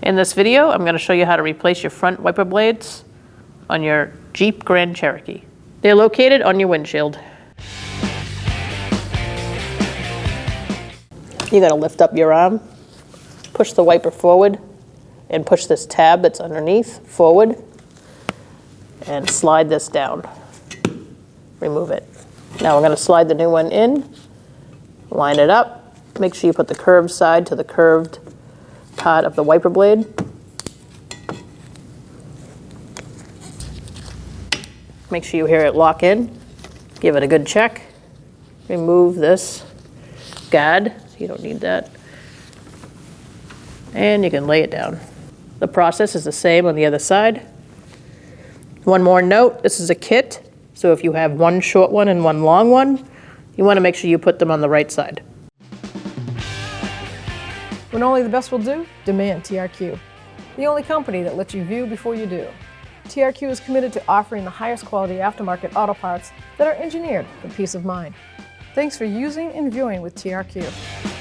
In this video, I'm going to show you how to replace your front wiper blades on your Jeep Grand Cherokee. They're located on your windshield. You got to lift up your arm, push the wiper forward, and push this tab that's underneath forward, and slide this down. Remove it. Now we're going to slide the new one in, line it up, make sure you put the curved side to the curved part of the wiper blade. Make sure you hear it lock in. Give it a good check. Remove this guard. You don't need that. And you can lay it down. The process is the same on the other side. One more note, this is a kit, so if you have one short one and one long one, you want to make sure you put them on the right side. When only the best will do, demand TRQ. The only company that lets you view before you do. TRQ is committed to offering the highest quality aftermarket auto parts that are engineered for peace of mind. Thanks for using and viewing with TRQ.